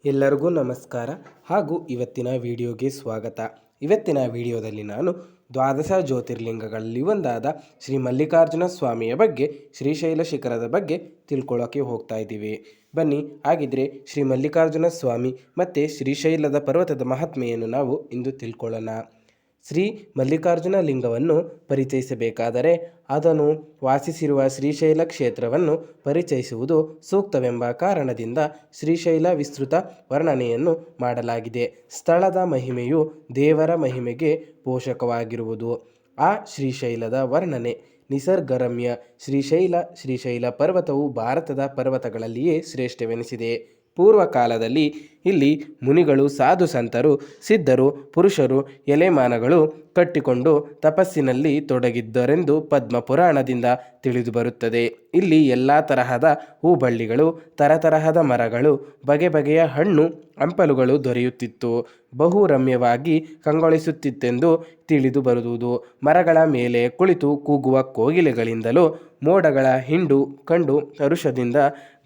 ಎಲ್ಲರಿಗೂ ನಮಸ್ಕಾರ ಹಾಗೂ ಇವತ್ತಿನ ವಿಡಿಯೋಗೆ ಸ್ವಾಗತ. ಇವತ್ತಿನ ವಿಡಿಯೋದಲ್ಲಿ ನಾನು ದ್ವಾದಶ ಜ್ಯೋತಿರ್ಲಿಂಗಗಳಲ್ಲಿ ಒಂದಾದ ಶ್ರೀ ಮಲ್ಲಿಕಾರ್ಜುನ ಸ್ವಾಮಿಯ ಬಗ್ಗೆ, ಶ್ರೀಶೈಲ ಶಿಖರದ ಬಗ್ಗೆ ತಿಳ್ಕೊಳ್ಳೋಕೆ ಹೋಗ್ತಾ ಇದ್ದೀವಿ. ಬನ್ನಿ, ಹಾಗಿದ್ರೆ ಶ್ರೀ ಮಲ್ಲಿಕಾರ್ಜುನ ಸ್ವಾಮಿ ಮತ್ತು ಶ್ರೀಶೈಲದ ಪರ್ವತದ ಮಹಾತ್ಮೆಯನ್ನು ನಾವು ಇಂದು ತಿಳ್ಕೊಳ್ಳೋಣ. ಶ್ರೀ ಮಲ್ಲಿಕಾರ್ಜುನ ಲಿಂಗವನ್ನು ಪರಿಚಯಿಸಬೇಕಾದರೆ ಅದನ್ನು ವಾಸಿಸಿರುವ ಶ್ರೀಶೈಲ ಕ್ಷೇತ್ರವನ್ನು ಪರಿಚಯಿಸುವುದು ಸೂಕ್ತವೆಂಬ ಕಾರಣದಿಂದ ಶ್ರೀಶೈಲ ವಿಸ್ತೃತ ವರ್ಣನೆಯನ್ನು ಮಾಡಲಾಗಿದೆ. ಸ್ಥಳದ ಮಹಿಮೆಯು ದೇವರ ಮಹಿಮೆಗೆ ಪೋಷಕವಾಗಿರುವುದು. ಆ ಶ್ರೀಶೈಲದ ವರ್ಣನೆ ನಿಸರ್ಗರಮ್ಯ. ಶ್ರೀಶೈಲ ಪರ್ವತವು ಭಾರತದ ಪರ್ವತಗಳಲ್ಲಿಯೇ ಶ್ರೇಷ್ಠವೆನಿಸಿದೆ. ಪೂರ್ವಕಾಲದಲ್ಲಿ ಇಲ್ಲಿ ಮುನಿಗಳು, ಸಾಧು ಸಂತರು, ಸಿದ್ಧರು, ಪುರುಷರು ಎಲೆಮಾನಗಳು ಕಟ್ಟಿಕೊಂಡು ತಪಸ್ಸಿನಲ್ಲಿ ತೊಡಗಿದ್ದರೆಂದು ಪದ್ಮ ಪುರಾಣದಿಂದ ತಿಳಿದು ಬರುತ್ತದೆ. ಇಲ್ಲಿ ಎಲ್ಲ ತರಹದ ಹೂಬಳ್ಳಿಗಳು, ತರತರಹದ ಮರಗಳು, ಬಗೆ ಬಗೆಯ ಹಣ್ಣು ಹಂಪಲುಗಳು ದೊರೆಯುತ್ತಿತ್ತು. ಬಹು ರಮ್ಯವಾಗಿ ಕಂಗೊಳಿಸುತ್ತಿತ್ತೆಂದು ತಿಳಿದು ಬರುವುದು. ಮರಗಳ ಮೇಲೆ ಕುಳಿತು ಕೂಗುವ ಕೋಗಿಲೆಗಳಿಂದಲೂ, ಮೋಡಗಳ ಹಿಂಡು ಕಂಡು ಹರುಷದಿಂದ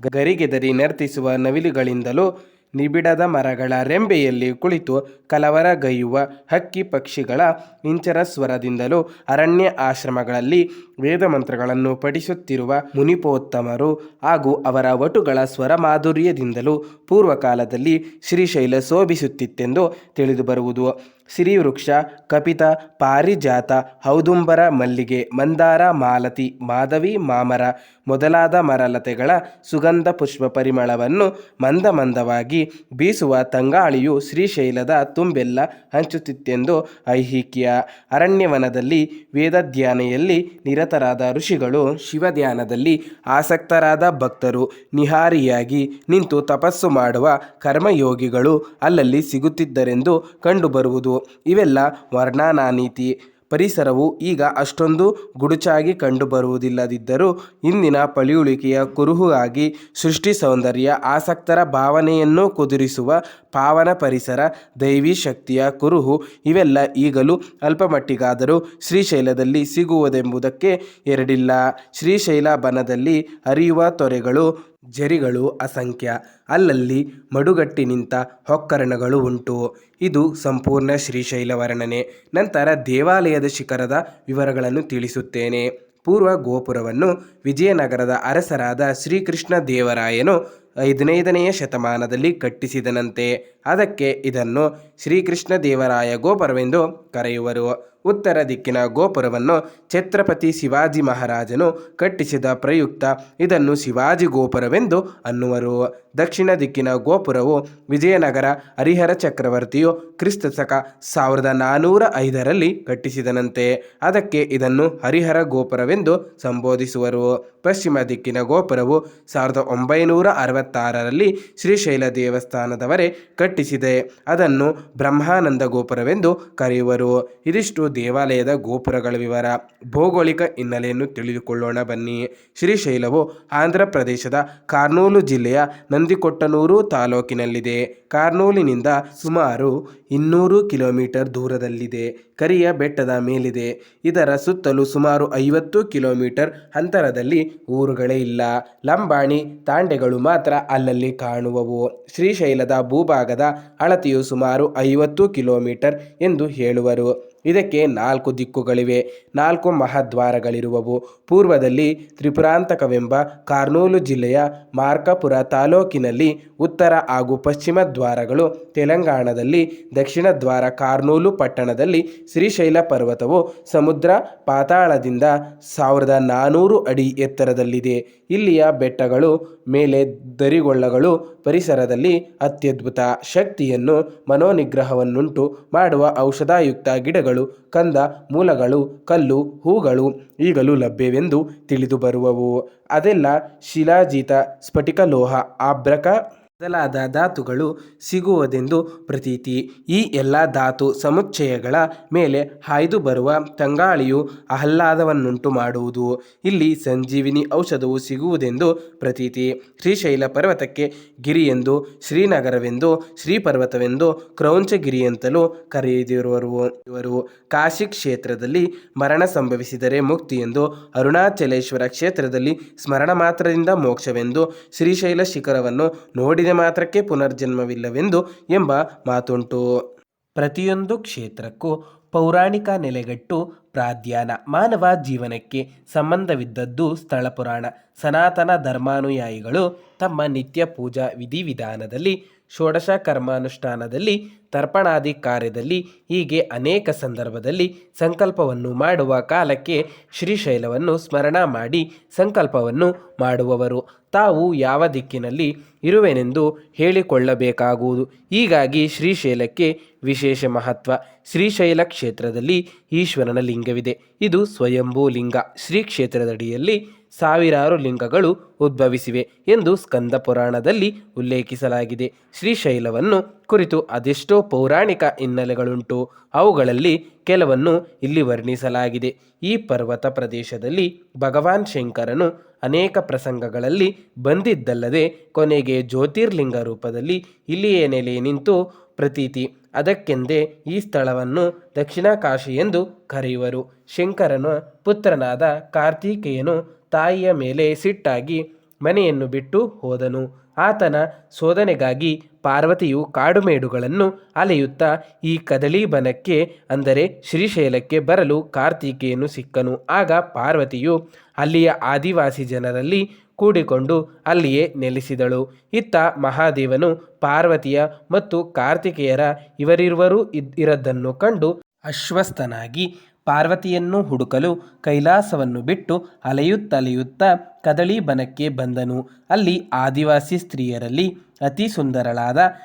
ಗರಿಗೆದರಿ ನರ್ತಿಸುವ ನವಿಲುಗಳಿಂದಲೂ, ನಿಬಿಡದ ಮರಗಳ ರೆಂಬೆಯಲ್ಲಿ ಕುಳಿತು ಕಲವರಗೈಯುವ ಹಕ್ಕಿ ಪಕ್ಷಿಗಳ ಇಂಚರ ಸ್ವರದಿಂದಲೂ, ಅರಣ್ಯ ಆಶ್ರಮಗಳಲ್ಲಿ ವೇದ ಮಂತ್ರಗಳನ್ನು ಪಠಿಸುತ್ತಿರುವ ಮುನಿಪೋತ್ತಮರು ಹಾಗೂ ಅವರ ವಟುಗಳ ಸ್ವರ ಮಾಧುರ್ಯದಿಂದಲೂ ಪೂರ್ವಕಾಲದಲ್ಲಿ ಶ್ರೀಶೈಲ ಶೋಭಿಸುತ್ತಿತ್ತೆಂದು ತಿಳಿದು ಬರುವುದು. ಸಿರಿವೃಕ್ಷ, ಕಪಿತ, ಪಾರಿಜಾತ, ಔದುಂಬರ, ಮಲ್ಲಿಗೆ, ಮಂದಾರ, ಮಾಲತಿ, ಮಾಧವಿ, ಮಾಮರ ಮೊದಲಾದ ಮರಲತೆಗಳ ಸುಗಂಧ ಪುಷ್ಪ ಪರಿಮಳವನ್ನು ಮಂದವಾಗಿ ಬೀಸುವ ತಂಗಾಳಿಯು ಶ್ರೀಶೈಲದ ತುಂಬೆಲ್ಲ ಹಂಚುತ್ತಿತ್ತೆಂದು ಐಹಿಕ್ಯ. ಅರಣ್ಯವನದಲ್ಲಿ ವೇದಧ್ಯಾನೆಯಲ್ಲಿ ನಿರತರಾದ ಋಷಿಗಳು, ಶಿವಧ್ಯಾನದಲ್ಲಿ ಆಸಕ್ತರಾದ ಭಕ್ತರು, ನಿಹಾರಿಯಾಗಿ ನಿಂತು ತಪಸ್ಸು ಮಾಡುವ ಕರ್ಮಯೋಗಿಗಳು ಅಲ್ಲಲ್ಲಿ ಸಿಗುತ್ತಿದ್ದರೆಂದು ಕಂಡುಬರುವುದು. ಇವೆಲ್ಲ ವರ್ಣನಾನೀತಿ. ಪರಿಸರವು ಈಗ ಅಷ್ಟೊಂದು ಗುಡುಚಾಗಿ ಕಂಡುಬರುವುದಿಲ್ಲದಿದ್ದರೂ ಇಂದಿನ ಪಳಿಯುಳಿಕೆಯ ಕುರುಹು ಸೃಷ್ಟಿ ಸೌಂದರ್ಯ, ಆಸಕ್ತರ ಭಾವನೆಯನ್ನು ಕುದುರಿಸುವ ಪಾವನ ಪರಿಸರ, ದೈವಿ ಶಕ್ತಿಯ ಕುರುಹು ಇವೆಲ್ಲ ಈಗಲೂ ಅಲ್ಪಮಟ್ಟಿಗಾದರೂ ಶ್ರೀಶೈಲದಲ್ಲಿ ಸಿಗುವುದೆಂಬುದಕ್ಕೆ ಎರಡಿಲ್ಲ. ಶ್ರೀಶೈಲ ಬನದಲ್ಲಿ ಹರಿಯುವ ತೊರೆಗಳು, ಝರಿಗಳು ಅಸಂಖ್ಯ. ಅಲ್ಲಲ್ಲಿ ಮಡುಗಟ್ಟಿ ನಿಂತ ಹೊಕ್ಕರಣಗಳು ಉಂಟು. ಇದು ಸಂಪೂರ್ಣ ಶ್ರೀಶೈಲ ವರ್ಣನೆ. ನಂತರ ದೇವಾಲಯದ ಶಿಖರದ ವಿವರಗಳನ್ನು ತಿಳಿಸುತ್ತೇನೆ. ಪೂರ್ವ ಗೋಪುರವನ್ನು ವಿಜಯನಗರದ ಅರಸರಾದ ಶ್ರೀಕೃಷ್ಣ ದೇವರಾಯನು 15ನೇ ಶತಮಾನದಲ್ಲಿ ಕಟ್ಟಿಸಿದನಂತೆ. ಅದಕ್ಕೆ ಇದನ್ನು ಶ್ರೀಕೃಷ್ಣ ದೇವರಾಯ ಗೋಪುರವೆಂದು ಕರೆಯುವರು. ಉತ್ತರ ದಿಕ್ಕಿನ ಗೋಪುರವನ್ನು ಛತ್ರಪತಿ ಶಿವಾಜಿ ಮಹಾರಾಜನು ಕಟ್ಟಿಸಿದ ಪ್ರಯುಕ್ತ ಇದನ್ನು ಶಿವಾಜಿ ಗೋಪುರವೆಂದು ಅನ್ನುವರು. ದಕ್ಷಿಣ ದಿಕ್ಕಿನ ಗೋಪುರವು ವಿಜಯನಗರ ಹರಿಹರ ಚಕ್ರವರ್ತಿಯು ಕ್ರಿಸ್ತಶಕ 1405ರಲ್ಲಿ ಕಟ್ಟಿಸಿದನಂತೆ. ಅದಕ್ಕೆ ಇದನ್ನು ಹರಿಹರ ಗೋಪುರವೆಂದು ಸಂಬೋಧಿಸುವರು. ಪಶ್ಚಿಮ ದಿಕ್ಕಿನ ಗೋಪುರವು 1966ರಲ್ಲಿ ಶ್ರೀಶೈಲ ದೇವಸ್ಥಾನದವರೇ ಕಟ್ಟಿಸಿದೆ. ಅದನ್ನು ಬ್ರಹ್ಮಾನಂದ ಗೋಪುರವೆಂದು ಕರೆಯುವರು. ಇದಿಷ್ಟು ದೇವಾಲಯದ ಗೋಪುರಗಳ ವಿವರ. ಭೌಗೋಳಿಕ ಹಿನ್ನೆಲೆಯನ್ನು ತಿಳಿದುಕೊಳ್ಳೋಣ ಬನ್ನಿ. ಶ್ರೀಶೈಲವು ಆಂಧ್ರ ಪ್ರದೇಶದ ಕರ್ನೂಲು ಜಿಲ್ಲೆಯ ನಂದಿಕೊಟ್ಟನೂರು ತಾಲೂಕಿನಲ್ಲಿದೆ. ಕರ್ನೂಲಿನಿಂದ ಸುಮಾರು 200 ಕಿಲೋಮೀಟರ್ ದೂರದಲ್ಲಿದೆ. ಕರಿಯ ಬೆಟ್ಟದ ಮೇಲಿದೆ. ಇದರ ಸುತ್ತಲೂ ಸುಮಾರು 50 ಕಿಲೋಮೀಟರ್ ಅಂತರದಲ್ಲಿ ಊರುಗಳೇ ಇಲ್ಲ. ಲಂಬಾಣಿ ತಾಂಡೆಗಳು ಮಾತ್ರ ಅಲ್ಲಲ್ಲಿ ಕಾಣುವವು. ಶ್ರೀಶೈಲದ ಭೂಭಾಗದ ಅಳತೆಯು ಸುಮಾರು 50 ಕಿಲೋಮೀಟರ್ ಎಂದು ಹೇಳುವರು. ಇದಕ್ಕೆ 4 ದಿಕ್ಕುಗಳಿವೆ. 4 ಮಹಾದ್ವಾರಗಳಿರುವವು. ಪೂರ್ವದಲ್ಲಿ ತ್ರಿಪುರಾಂತಕವೆಂಬ ಕರ್ನೂಲು ಜಿಲ್ಲೆಯ ಮಾರ್ಕಾಪುರ ತಾಲೂಕಿನಲ್ಲಿ ಉತ್ತರ ಹಾಗೂ ಪಶ್ಚಿಮ ದ್ವಾರಗಳು, ತೆಲಂಗಾಣದಲ್ಲಿ ದಕ್ಷಿಣ ದ್ವಾರ ಕರ್ನೂಲು ಪಟ್ಟಣದಲ್ಲಿ. ಶ್ರೀಶೈಲ ಪರ್ವತವು ಸಮುದ್ರ ಪಾತಾಳದಿಂದ 1400 ಅಡಿ ಎತ್ತರದಲ್ಲಿದೆ. ಇಲ್ಲಿಯ ಬೆಟ್ಟಗಳು, ಮೇಲೆ ದರಿಗೊಳ್ಳಗಳು ಪರಿಸರದಲ್ಲಿ ಅತ್ಯದ್ಭುತ ಶಕ್ತಿಯನ್ನು, ಮನೋನಿಗ್ರಹವನ್ನುಂಟು ಮಾಡುವ ಔಷಧಾಯುಕ್ತ ಗಿಡಗಳು, ಕಂದ ಮೂಲಗಳು, ಕಲ್ಲು, ಹೂಗಳು ಈಗಲೂ ಲಭ್ಯವೆಂದು ತಿಳಿದು ಬರುವವು. ಅದೆಲ್ಲ ಶಿಲಾಜಿತ, ಸ್ಫಟಿಕ ಲೋಹ, ಅಭ್ರಕ ಮೊದಲಾದ ಧಾತುಗಳು ಸಿಗುವುದೆಂದು ಪ್ರತೀತಿ. ಈ ಎಲ್ಲ ಧಾತು ಸಮುಚ್ಚಯಗಳ ಮೇಲೆ ಹಾಯ್ದು ಬರುವ ತಂಗಾಳಿಯು ಆಹ್ಲಾದವನ್ನುಂಟು ಮಾಡುವುದು. ಇಲ್ಲಿ ಸಂಜೀವಿನಿ ಔಷಧವು ಸಿಗುವುದೆಂದು ಪ್ರತೀತಿ. ಶ್ರೀಶೈಲ ಪರ್ವತಕ್ಕೆ ಗಿರಿಯೆಂದು, ಶ್ರೀನಗರವೆಂದು, ಶ್ರೀಪರ್ವತವೆಂದು, ಕ್ರೌಂಚಗಿರಿಯೆಂತಲೂ ಕರೆದಿರುವರು. ಕಾಶಿ ಕ್ಷೇತ್ರದಲ್ಲಿ ಮರಣ ಸಂಭವಿಸಿದರೆ ಮುಕ್ತಿಯೆಂದು, ಅರುಣಾಚಲೇಶ್ವರ ಕ್ಷೇತ್ರದಲ್ಲಿ ಸ್ಮರಣ ಮಾತ್ರದಿಂದ ಮೋಕ್ಷವೆಂದು, ಶ್ರೀಶೈಲ ಶಿಖರವನ್ನು ನೋಡಿದ ಹುಟ್ಟಿದ ಮಾತ್ರಕ್ಕೆ ಪುನರ್ಜನ್ಮವಿಲ್ಲವೆಂದು ಎಂಬ ಮಾತುಂಟು. ಪ್ರತಿಯೊಂದು ಕ್ಷೇತ್ರಕ್ಕೂ ಪೌರಾಣಿಕ ನೆಲೆಗಟ್ಟು ಪ್ರಾಧಾನ್ಯ. ಮಾನವ ಜೀವನಕ್ಕೆ ಸಂಬಂಧವಿದ್ದದ್ದು ಸ್ಥಳ ಪುರಾಣ. ಸನಾತನ ಧರ್ಮಾನುಯಾಯಿಗಳು ತಮ್ಮ ನಿತ್ಯ ಪೂಜಾ ವಿಧಿವಿಧಾನದಲ್ಲಿ, ಷೋಡಶ ಕರ್ಮಾನುಷ್ಠಾನದಲ್ಲಿ, ತರ್ಪಣಾದಿ ಕಾರ್ಯದಲ್ಲಿ ಹೀಗೆ ಅನೇಕ ಸಂದರ್ಭದಲ್ಲಿ ಸಂಕಲ್ಪವನ್ನು ಮಾಡುವ ಕಾಲಕ್ಕೆ ಶ್ರೀಶೈಲವನ್ನು ಸ್ಮರಣ ಮಾಡಿ ಸಂಕಲ್ಪವನ್ನು ಮಾಡುವವರು ತಾವು ಯಾವ ದಿಕ್ಕಿನಲ್ಲಿ ಇರುವೆನೆಂದು ಹೇಳಿಕೊಳ್ಳಬೇಕಾಗುವುದು. ಹೀಗಾಗಿ ಶ್ರೀಶೈಲಕ್ಕೆ ವಿಶೇಷ ಮಹತ್ವ. ಶ್ರೀಶೈಲ ಕ್ಷೇತ್ರದಲ್ಲಿ ಈಶ್ವರನ ಲಿಂಗವಿದೆ. ಇದು ಸ್ವಯಂಭೂ ಲಿಂಗ. ಶ್ರೀ ಕ್ಷೇತ್ರದಡಿಯಲ್ಲಿ ಸಾವಿರಾರು ಲಿಂಗಗಳು ಉದ್ಭವಿಸಿವೆ ಎಂದು ಸ್ಕಂದ ಪುರಾಣದಲ್ಲಿ ಉಲ್ಲೇಖಿಸಲಾಗಿದೆ. ಶ್ರೀಶೈಲವನ್ನು ಕುರಿತು ಅದೆಷ್ಟೋ ಪೌರಾಣಿಕ ಹಿನ್ನೆಲೆಗಳುಂಟು. ಅವುಗಳಲ್ಲಿ ಕೆಲವನ್ನು ಇಲ್ಲಿ ವರ್ಣಿಸಲಾಗಿದೆ. ಈ ಪರ್ವತ ಪ್ರದೇಶದಲ್ಲಿ ಭಗವಾನ್ ಶಂಕರನು ಅನೇಕ ಪ್ರಸಂಗಗಳಲ್ಲಿ ಬಂದಿದ್ದಲ್ಲದೆ ಕೊನೆಗೆ ಜ್ಯೋತಿರ್ಲಿಂಗ ರೂಪದಲ್ಲಿ ಇಲ್ಲಿಯೇ ನೆಲೆ ನಿಂತು ಪ್ರತೀತಿ. ಅದಕ್ಕೆಂದೇ ಈ ಸ್ಥಳವನ್ನು ದಕ್ಷಿಣ ಕಾಶಿ ಎಂದು ಕರೆಯುವರು. ಶಂಕರನ ಪುತ್ರನಾದ ಕಾರ್ತಿಕೇಯನು ತಾಯಿಯ ಮೇಲೆ ಸಿಟ್ಟಾಗಿ ಮನೆಯನ್ನು ಬಿಟ್ಟು ಹೋದನು. ಆತನ ಶೋಧನೆಗಾಗಿ ಪಾರ್ವತಿಯು ಕಾಡುಮೇಡುಗಳನ್ನು ಅಲೆಯುತ್ತಾ ಈ ಕದಳೀಬನಕ್ಕೆ ಅಂದರೆ ಶ್ರೀಶೈಲಕ್ಕೆ ಬರಲು ಕಾರ್ತಿಕೇಯನು ಸಿಕ್ಕನು. ಆಗ ಪಾರ್ವತಿಯು ಅಲ್ಲಿಯ ಆದಿವಾಸಿ ಜನರಲ್ಲಿ ಕೂಡಿಕೊಂಡು ಅಲ್ಲಿಯೇ ನೆಲೆಸಿದಳು. ಇತ್ತ ಮಹಾದೇವನು ಪಾರ್ವತಿಯ ಮತ್ತು ಕಾರ್ತಿಕೇಯರ ಇವರಿರುವರು ಇರದ್ದನ್ನು ಕಂಡು ಅಶ್ವಸ್ಥನಾಗಿ ಪಾರ್ವತಿಯನ್ನು ಹುಡುಕಲು ಕೈಲಾಸವನ್ನು ಬಿಟ್ಟು ಅಲೆಯುತ್ತಲೆಯುತ್ತಾ ಕದಳೀಬನಕ್ಕೆ ಬಂದನು. ಅಲ್ಲಿ ಆದಿವಾಸಿ ಸ್ತ್ರೀಯರಲ್ಲಿ ಅತಿ ಸುಂದರಳಾದ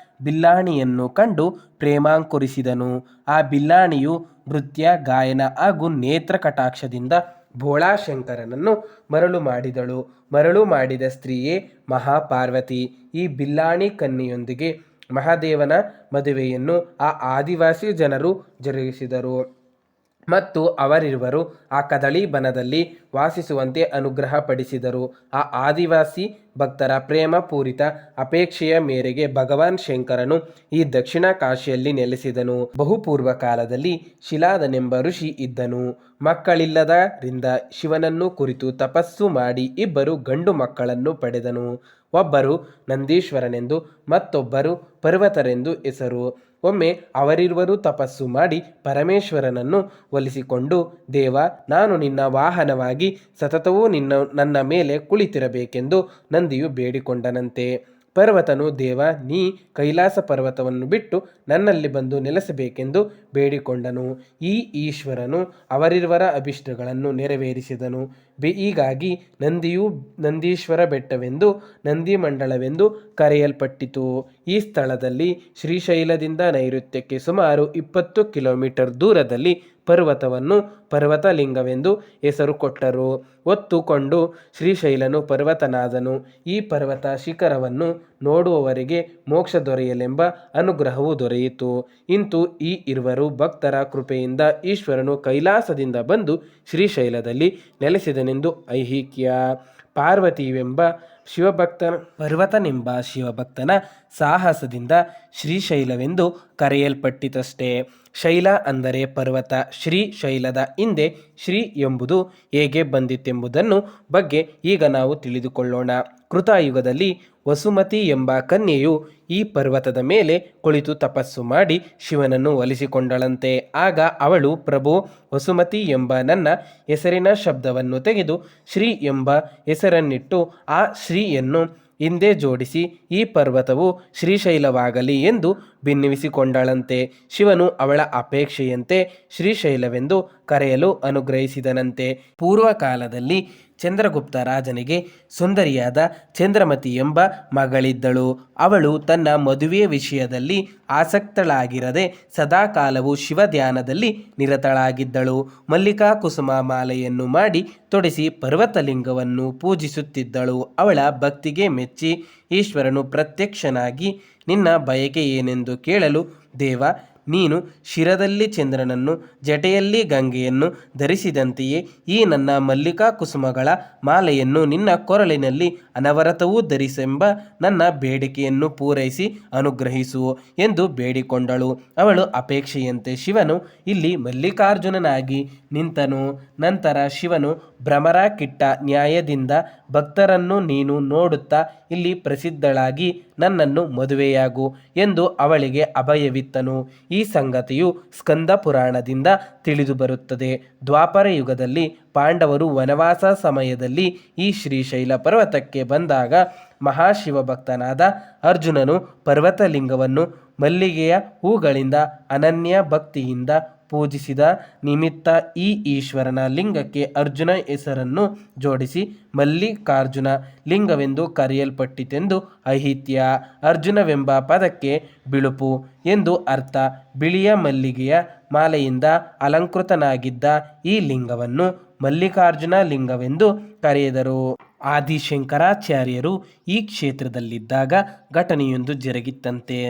ಬಿಲ್ಲಾಣಿಯನ್ನು ಕಂಡು ಪ್ರೇಮಾಂಕುರಿಸಿದನು. ಆ ಬಿಲ್ಲಾಣಿಯು ನೃತ್ಯ, ಗಾಯನ ಹಾಗೂ ನೇತ್ರ ಕಟಾಕ್ಷದಿಂದ ಭೋಳಾಶಂಕರನನ್ನು ಮರಳು ಮಾಡಿದಳು. ಮರಳು ಮಾಡಿದ ಸ್ತ್ರೀಯೇ ಮಹಾಪಾರ್ವತಿ. ಈ ಬಿಲ್ಲಾಣಿ ಕನ್ಯೆಯೊಂದಿಗೆ ಮಹಾದೇವನ ಮದುವೆಯನ್ನು ಆ ಆದಿವಾಸಿ ಜನರು ಜರುಗಿಸಿದರು ಮತ್ತು ಅವರಿರುವರು ಆ ಕದಳೀಬನದಲ್ಲಿ ವಾಸಿಸುವಂತೆ ಅನುಗ್ರಹ ಪಡಿಸಿದರು. ಆ ಆದಿವಾಸಿ ಭಕ್ತರ ಪ್ರೇಮ ಪೂರಿತ ಅಪೇಕ್ಷೆಯ ಮೇರೆಗೆ ಭಗವಾನ್ ಶಂಕರನು ಈ ದಕ್ಷಿಣ ಕಾಶಿಯಲ್ಲಿ ನೆಲೆಸಿದನು. ಬಹುಪೂರ್ವ ಕಾಲದಲ್ಲಿ ಶಿಲಾದನೆಂಬ ಋಷಿ ಇದ್ದನು. ಮಕ್ಕಳಿಲ್ಲದರಿಂದ ಶಿವನನ್ನು ಕುರಿತು ತಪಸ್ಸು ಮಾಡಿ ಇಬ್ಬರು ಗಂಡು ಮಕ್ಕಳನ್ನು ಪಡೆದನು. ಒಬ್ಬರು ನಂದೀಶ್ವರನೆಂದು ಮತ್ತೊಬ್ಬರು ಪರ್ವತರೆಂದು ಹೆಸರು. ಒಮ್ಮೆ ಅವರಿರುವರು ತಪಸ್ಸು ಮಾಡಿ ಪರಮೇಶ್ವರನನ್ನು ಒಲಿಸಿಕೊಂಡು, ದೇವ, ನಾನು ನಿನ್ನ ವಾಹನವಾಗಿ ಸತತವೂ ನನ್ನ ಮೇಲೆ ಕುಳಿತಿರಬೇಕೆಂದು ನಂದಿಯು ಬೇಡಿಕೊಂಡನಂತೆ. ಪರ್ವತನು, ದೇವ, ನೀ ಕೈಲಾಸ ಪರ್ವತವನ್ನು ಬಿಟ್ಟು ನನ್ನಲ್ಲಿ ಬಂದು ನೆಲೆಸಬೇಕೆಂದು ಬೇಡಿಕೊಂಡನು. ಈ ಈಶ್ವರನು ಅವರಿರುವರ ಅಭಿಷ್ಟಗಳನ್ನು ನೆರವೇರಿಸಿದನು. ಹೀಗಾಗಿ ನಂದಿಯು ನಂದೀಶ್ವರ ಬೆಟ್ಟವೆಂದು ನಂದಿಮಂಡಲವೆಂದು ಕರೆಯಲ್ಪಟ್ಟಿತು. ಈ ಸ್ಥಳದಲ್ಲಿ ಶ್ರೀಶೈಲದಿಂದ ನೈಋತ್ಯಕ್ಕೆ ಸುಮಾರು 20 ಕಿಲೋಮೀಟರ್ ದೂರದಲ್ಲಿ ಪರ್ವತವನ್ನು ಪರ್ವತಲಿಂಗವೆಂದು ಹೆಸರು ಕೊಟ್ಟರು. ಹೊತ್ತುಕೊಂಡು ಶ್ರೀಶೈಲನು ಪರ್ವತನಾದನು. ಈ ಪರ್ವತ ಶಿಖರವನ್ನು ನೋಡುವವರಿಗೆ ಮೋಕ್ಷ ದೊರೆಯಲೆಂಬ ಅನುಗ್ರಹವು ದೊರೆಯಿತು. ಇಂತು ಈ ಇರುವರು ಭಕ್ತರ ಕೃಪೆಯಿಂದ ಈಶ್ವರನು ಕೈಲಾಸದಿಂದ ಬಂದು ಶ್ರೀಶೈಲದಲ್ಲಿ ನೆಲೆಸಿದನೆಂದು ಐಹಿಕ್ಯ. ಪಾರ್ವತಿಯೆಂಬ ಪರ್ವತನೆಂಬ ಶಿವಭಕ್ತನ ಸಾಹಸದಿಂದ ಶ್ರೀಶೈಲವೆಂದು ಕರೆಯಲ್ಪಟ್ಟಿತಷ್ಟೇ. ಶೈಲ ಅಂದರೆ ಪರ್ವತ. ಶ್ರೀಶೈಲದ ಹಿಂದೆ ಶ್ರೀ ಎಂಬುದು ಹೇಗೆ ಬಂದಿತೆಂಬುದನ್ನು ಬಗ್ಗೆ ಈಗ ನಾವು ತಿಳಿದುಕೊಳ್ಳೋಣ. ಕೃತಯುಗದಲ್ಲಿ ವಸುಮತಿ ಎಂಬ ಕನ್ಯೆಯು ಈ ಪರ್ವತದ ಮೇಲೆ ಕುಳಿತು ತಪಸ್ಸು ಮಾಡಿ ಶಿವನನ್ನು ಒಲಿಸಿಕೊಂಡಳಂತೆ. ಆಗ ಅವಳು, ಪ್ರಭು, ವಸುಮತಿ ಎಂಬ ನನ್ನ ಹೆಸರಿನ ಶಬ್ದವನ್ನು ತೆಗೆದು ಶ್ರೀ ಎಂಬ ಹೆಸರನ್ನಿಟ್ಟು ಆ ಶ್ರೀಯನ್ನು ಹಿಂದೆ ಜೋಡಿಸಿ ಈ ಪರ್ವತವು ಶ್ರೀಶೈಲವಾಗಲಿ ಎಂದು ಭಿನ್ನವಿಸಿಕೊಂಡಳಂತೆ. ಶಿವನು ಅವಳ ಅಪೇಕ್ಷೆಯಂತೆ ಶ್ರೀಶೈಲವೆಂದು ಕರೆಯಲು ಅನುಗ್ರಹಿಸಿದನಂತೆ. ಪೂರ್ವಕಾಲದಲ್ಲಿ ಚಂದ್ರಗುಪ್ತ ರಾಜನಿಗೆ ಸುಂದರಿಯಾದ ಚಂದ್ರಮತಿ ಎಂಬ ಮಗಳಿದ್ದಳು. ಅವಳು ತನ್ನ ಮದುವೆಯ ವಿಷಯದಲ್ಲಿ ಆಸಕ್ತಳಾಗಿರದೆ ಸದಾಕಾಲವು ಶಿವಧ್ಯಾನದಲ್ಲಿ ನಿರತಳಾಗಿದ್ದಳು. ಮಲ್ಲಿಕಾ ಕುಸುಮ ಮಾಲೆಯನ್ನು ಮಾಡಿ ತೊಡಿಸಿ ಪರ್ವತಲಿಂಗವನ್ನು ಪೂಜಿಸುತ್ತಿದ್ದಳು. ಅವಳ ಭಕ್ತಿಗೆ ಮೆಚ್ಚಿ ಈಶ್ವರನು ಪ್ರತ್ಯಕ್ಷನಾಗಿ, ನಿನ್ನ ಬಯಕೆ ಏನೆಂದು ಕೇಳಲು, ದೇವ, ನೀನು ಶಿರದಲ್ಲಿ ಚಂದ್ರನನ್ನು ಜಟೆಯಲ್ಲಿ ಗಂಗೆಯನ್ನು ಧರಿಸಿದಂತೆಯೇ ಈ ನನ್ನ ಮಲ್ಲಿಕಾ ಕುಸುಮಗಳ ಮಾಲೆಯನ್ನು ನಿನ್ನ ಕೊರಳಿನಲ್ಲಿ ಅನವರತವೂ ಧರಿಸೆಂಬ ನನ್ನ ಬೇಡಿಕೆಯನ್ನು ಪೂರೈಸಿ ಅನುಗ್ರಹಿಸು ಎಂದು ಬೇಡಿಕೊಂಡಳು. ಅವಳು ಅಪೇಕ್ಷೆಯಂತೆ ಶಿವನು ಇಲ್ಲಿ ಮಲ್ಲಿಕಾರ್ಜುನನಾಗಿ ನಿಂತನು. ನಂತರ ಶಿವನು ಭ್ರಮರ ಕಿಟ್ಟ ನ್ಯಾಯದಿಂದ ಭಕ್ತರನ್ನು ನೀನು ನೋಡುತ್ತಾ ಇಲ್ಲಿ ಪ್ರಸಿದ್ಧಳಾಗಿ ನನ್ನನ್ನು ಮದುವೆಯಾಗು ಎಂದು ಅವಳಿಗೆ ಅಭಯವಿತ್ತನು. ಈ ಸಂಗತಿಯು ಸ್ಕಂದ ಪುರಾಣದಿಂದ ತಿಳಿದು ಬರುತ್ತದೆ. ದ್ವಾಪರ ಯುಗದಲ್ಲಿ ಪಾಂಡವರು ವನವಾಸ ಸಮಯದಲ್ಲಿ ಈ ಶ್ರೀಶೈಲ ಪರ್ವತಕ್ಕೆ ಬಂದಾಗ ಮಹಾಶಿವಭಕ್ತನಾದ ಅರ್ಜುನನು ಪರ್ವತಲಿಂಗವನ್ನು ಮಲ್ಲಿಗೆಯ ಹೂಗಳಿಂದ ಅನನ್ಯ ಭಕ್ತಿಯಿಂದ ಪೂಜಿಸಿದ ನಿಮಿತ್ತ ಈ ಈಶ್ವರನ ಲಿಂಗಕ್ಕೆ ಅರ್ಜುನ ಹೆಸರನ್ನು ಜೋಡಿಸಿ ಮಲ್ಲಿಕಾರ್ಜುನ ಲಿಂಗವೆಂದು ಕರೆಯಲ್ಪಟ್ಟಿತೆಂದು ಐಹಿತ್ಯ. ಅರ್ಜುನವೆಂಬ ಪದಕ್ಕೆ ಬಿಳುಪು ಎಂದು ಅರ್ಥ. ಬಿಳಿಯ ಮಲ್ಲಿಗೆಯ ಮಾಲೆಯಿಂದ ಅಲಂಕೃತನಾಗಿದ್ದ ಈ ಲಿಂಗವನ್ನು ಮಲ್ಲಿಕಾರ್ಜುನ ಲಿಂಗವೆಂದು ಕರೆದರು. ಆದಿಶಂಕರಾಚಾರ್ಯರು ಈ ಕ್ಷೇತ್ರದಲ್ಲಿದ್ದಾಗ ಘಟನೆಯೊಂದು ಜರುಗಿತ್ತಂತೆ.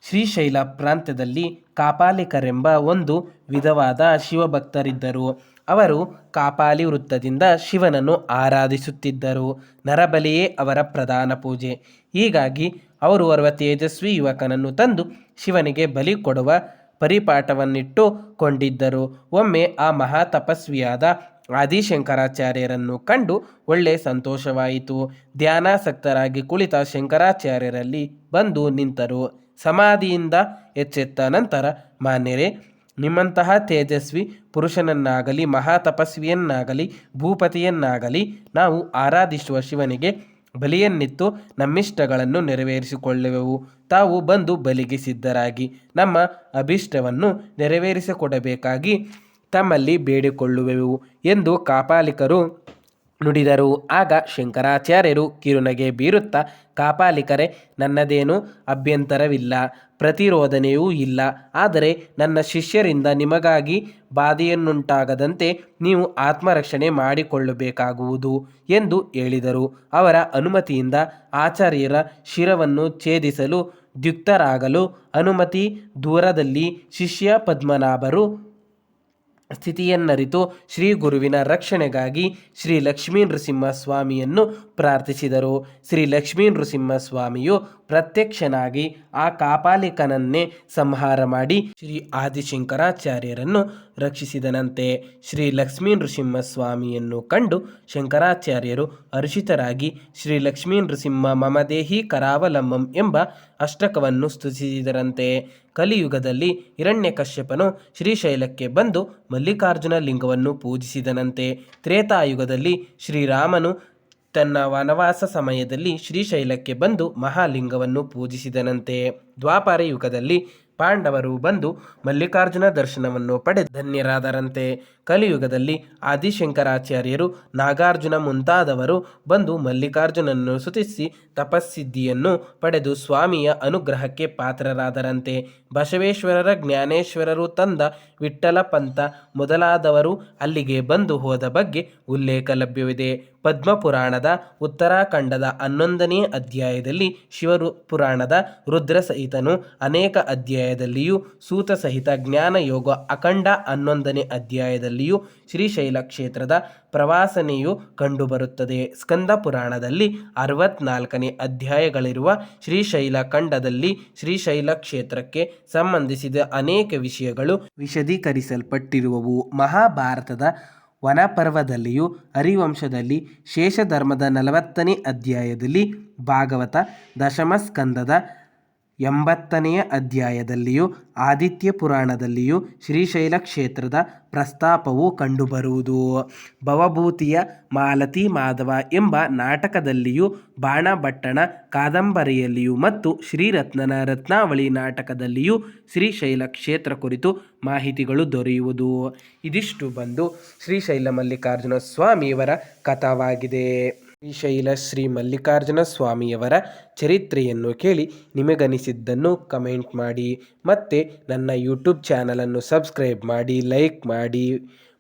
ಶ್ರೀಶೈಲ ಪ್ರಾಂತ್ಯದಲ್ಲಿ ಕಾಪಾಲಿಕರೆಂಬ ಒಂದು ವಿಧವಾದ ಶಿವಭಕ್ತರಿದ್ದರು. ಅವರು ಕಾಪಾಲಿ ವೃತ್ತದಿಂದ ಶಿವನನ್ನು ಆರಾಧಿಸುತ್ತಿದ್ದರು. ನರಬಲಿಯೇ ಅವರ ಪ್ರಧಾನ ಪೂಜೆ. ಹೀಗಾಗಿ ಅವರು ಓರ್ವ ತೇಜಸ್ವಿ ಯುವಕನನ್ನು ತಂದು ಶಿವನಿಗೆ ಬಲಿ ಕೊಡುವ ಪರಿಪಾಠವನ್ನಿಟ್ಟುಕೊಂಡಿದ್ದರು. ಒಮ್ಮೆ ಆ ಮಹಾ ತಪಸ್ವಿಯಾದ ಆದಿಶಂಕರಾಚಾರ್ಯರನ್ನು ಕಂಡು ಒಳ್ಳೆ ಸಂತೋಷವಾಯಿತು. ಧ್ಯಾನಾಸಕ್ತರಾಗಿ ಕುಳಿತ ಶಂಕರಾಚಾರ್ಯರಲ್ಲಿ ಬಂದು ನಿಂತರು. ಸಮಾಧಿಯಿಂದ ಎಚ್ಚೆತ್ತ ನಂತರ, ಮಾನ್ಯರೇ, ನಿಮ್ಮಂತಹ ತೇಜಸ್ವಿ ಪುರುಷನನ್ನಾಗಲಿ ಮಹಾತಪಸ್ವಿಯನ್ನಾಗಲಿ ಭೂಪತಿಯನ್ನಾಗಲಿ ನಾವು ಆರಾಧಿಸುವ ಶಿವನಿಗೆ ಬಲಿಯನ್ನಿತ್ತು ನಮ್ಮಿಷ್ಟಗಳನ್ನು ನೆರವೇರಿಸಿಕೊಳ್ಳುವೆವು. ತಾವು ಬಂದು ಬಲಿಗೆ ಸಿದ್ಧರಾಗಿ ನಮ್ಮ ಅಭಿಷ್ಟವನ್ನು ನೆರವೇರಿಸಿಕೊಡಬೇಕಾಗಿ ತಮ್ಮಲ್ಲಿ ಬೇಡಿಕೊಳ್ಳುವೆವು ಎಂದು ಕಾಪಾಲಿಕರು ನುಡಿದರು. ಆಗ ಶಂಕರಾಚಾರ್ಯರು ಕಿರುನಗೆ ಬೀರುತ್ತಾ, ಕಾಪಾಲಿಕರೇ, ನನ್ನದೇನೂ ಅಭ್ಯಂತರವಿಲ್ಲ, ಪ್ರತಿರೋಧನೆಯೂ ಇಲ್ಲ. ಆದರೆ ನನ್ನ ಶಿಷ್ಯರಿಂದ ನಿಮಗಾಗಿ ಬಾಧೆಯನ್ನುಂಟಾಗದಂತೆ ನೀವು ಆತ್ಮರಕ್ಷಣೆ ಮಾಡಿಕೊಳ್ಳಬೇಕಾಗುವುದು ಎಂದು ಹೇಳಿದರು. ಅವರ ಅನುಮತಿಯಿಂದ ಆಚಾರ್ಯರ ಶಿರವನ್ನು ಛೇದಿಸಲು ದ್ಯುಕ್ತರಾಗಲು ಅನುಮತಿ. ದೂರದಲ್ಲಿ ಶಿಷ್ಯ ಪದ್ಮನಾಭರು ಸ್ಥಿತಿಯನ್ನರಿತು ಶ್ರೀ ಗುರುವಿನ ರಕ್ಷಣೆಗಾಗಿ ಶ್ರೀ ಲಕ್ಷ್ಮೀ ನೃಸಿಂಹಸ್ವಾಮಿಯನ್ನು ಪ್ರಾರ್ಥಿಸಿದರು. ಶ್ರೀ ಲಕ್ಷ್ಮೀ ನೃಸಿಂಹಸ್ವಾಮಿಯು ಪ್ರತ್ಯಕ್ಷನಾಗಿ ಆ ಕಾಪಾಲಿಕನನ್ನೇ ಸಂಹಾರ ಮಾಡಿ ಶ್ರೀ ಆದಿಶಂಕರಾಚಾರ್ಯರನ್ನು ರಕ್ಷಿಸಿದನಂತೆ. ಶ್ರೀ ಲಕ್ಷ್ಮೀ ನೃಸಿಂಹಸ್ವಾಮಿಯನ್ನು ಕಂಡು ಶಂಕರಾಚಾರ್ಯರು ಹರ್ಷಿತರಾಗಿ ಶ್ರೀ ಲಕ್ಷ್ಮೀ ನೃಸಿಂಹ ಮಮದೇಹಿ ಕರಾವಲಂಬಂ ಎಂಬ ಅಷ್ಟಕವನ್ನು ಸ್ತುತಿಸಿದರಂತೆ. ಕಲಿಯುಗದಲ್ಲಿ ಹಿರಣ್ಯಕಶ್ಯಪನು ಶ್ರೀಶೈಲಕ್ಕೆ ಬಂದು ಮಲ್ಲಿಕಾರ್ಜುನ ಲಿಂಗವನ್ನು ಪೂಜಿಸಿದನಂತೆ. ತ್ರೇತಾಯುಗದಲ್ಲಿ ಶ್ರೀರಾಮನು ತನ್ನ ವನವಾಸ ಸಮಯದಲ್ಲಿ ಶ್ರೀಶೈಲಕ್ಕೆ ಬಂದು ಮಹಾಲಿಂಗವನ್ನು ಪೂಜಿಸಿದನಂತೆ. ದ್ವಾಪರ ಯುಗದಲ್ಲಿ ಪಾಂಡವರು ಬಂದು ಮಲ್ಲಿಕಾರ್ಜುನ ದರ್ಶನವನ್ನು ಪಡೆದು ಧನ್ಯರಾದರಂತೆ. ಕಲಿಯುಗದಲ್ಲಿ ಆದಿಶಂಕರಾಚಾರ್ಯರು, ನಾಗಾರ್ಜುನ ಮುಂತಾದವರು ಬಂದು ಮಲ್ಲಿಕಾರ್ಜುನನ್ನು ಸ್ತುತಿಸಿ ತಪಸ್ಸಿದ್ಧಿಯನ್ನು ಪಡೆದು ಸ್ವಾಮಿಯ ಅನುಗ್ರಹಕ್ಕೆ ಪಾತ್ರರಾದರಂತೆ. ಬಸವೇಶ್ವರರ, ಜ್ಞಾನೇಶ್ವರರು ತಂದ ವಿಠ್ಠಲ ಪಂಥ ಮೊದಲಾದವರು ಅಲ್ಲಿಗೆ ಬಂದು ಹೋದ ಬಗ್ಗೆ ಉಲ್ಲೇಖ ಲಭ್ಯವಿದೆ. ಪದ್ಮಪುರಾಣದ ಉತ್ತರಾಖಂಡದ 11ನೇ ಅಧ್ಯಾಯದಲ್ಲಿ, ಶಿವಪುರಾಣದ ರುದ್ರಸಹಿತನು ಅನೇಕ ಅಧ್ಯಾಯದಲ್ಲಿಯೂ, ಸೂತ ಸಹಿತ ಜ್ಞಾನಯೋಗ ಅಖಂಡ 11ನೇ ಅಧ್ಯಾಯದಲ್ಲಿಯೂ ಶ್ರೀಶೈಲ ಕ್ಷೇತ್ರದ ಪ್ರವಾಸನೆಯು ಕಂಡುಬರುತ್ತದೆ. ಸ್ಕಂದ ಪುರಾಣದಲ್ಲಿ 64ನೇ ಅಧ್ಯಾಯಗಳಿರುವ ಶ್ರೀಶೈಲ ಖಂಡದಲ್ಲಿ ಶ್ರೀಶೈಲ ಕ್ಷೇತ್ರಕ್ಕೆ ಸಂಬಂಧಿಸಿದ ಅನೇಕ ವಿಷಯಗಳು ವಿಶದೀಕರಿಸಲ್ಪಟ್ಟಿರುವವು. ಮಹಾಭಾರತದ ವನಪರ್ವದಲ್ಲಿಯೂ, ಹರಿವಂಶದಲ್ಲಿ ಶೇಷಧರ್ಮದ 40ನೇ ಅಧ್ಯಾಯದಲ್ಲಿ, ಭಾಗವತ ದಶಮಸ್ಕಂದದ 80ನೇ ಅಧ್ಯಾಯದಲ್ಲಿಯೂ, ಆದಿತ್ಯ ಪುರಾಣದಲ್ಲಿಯೂ ಶ್ರೀಶೈಲ ಕ್ಷೇತ್ರದ ಪ್ರಸ್ತಾಪವು ಕಂಡುಬರುವುದು. ಭವಭೂತಿಯ ಮಾಲತಿ ಮಾಧವ ಎಂಬ ನಾಟಕದಲ್ಲಿಯೂ, ಬಾಣಭಟ್ಟಣ ಕಾದಂಬರಿಯಲ್ಲಿಯೂ ಮತ್ತು ಶ್ರೀರತ್ನನ ರತ್ನಾವಳಿ ನಾಟಕದಲ್ಲಿಯೂ ಶ್ರೀಶೈಲ ಕ್ಷೇತ್ರ ಕುರಿತು ಮಾಹಿತಿಗಳು ದೊರೆಯುವುದು. ಇದಿಷ್ಟು ಬಂದು ಶ್ರೀಶೈಲ ಮಲ್ಲಿಕಾರ್ಜುನ ಸ್ವಾಮಿಯವರ ಕಥಾವಾಗಿದೆ. ಶ್ರೀಶೈಲ ಶ್ರೀ ಮಲ್ಲಿಕಾರ್ಜುನ ಸ್ವಾಮಿಯವರ ಚರಿತ್ರೆಯನ್ನು ಕೇಳಿ ನಿಮಗನಿಸಿದ್ದನ್ನು ಕಮೆಂಟ್ ಮಾಡಿ. ಮತ್ತು ನನ್ನ ಯೂಟ್ಯೂಬ್ ಚಾನಲನ್ನು ಸಬ್ಸ್ಕ್ರೈಬ್ ಮಾಡಿ, ಲೈಕ್ ಮಾಡಿ.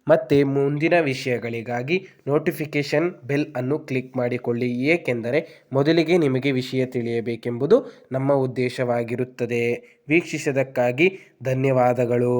ಮತ್ತು ಮುಂದಿನ ವಿಷಯಗಳಿಗಾಗಿ ನೋಟಿಫಿಕೇಷನ್ ಬೆಲ್ ಅನ್ನು ಕ್ಲಿಕ್ ಮಾಡಿಕೊಳ್ಳಿ. ಏಕೆಂದರೆ ಮೊದಲಿಗೆ ನಿಮಗೆ ವಿಷಯ ತಿಳಿಯಬೇಕೆಂಬುದು ನಮ್ಮ ಉದ್ದೇಶವಾಗಿರುತ್ತದೆ. ವೀಕ್ಷಿಸಿದ್ದಕ್ಕಾಗಿ ಧನ್ಯವಾದಗಳು.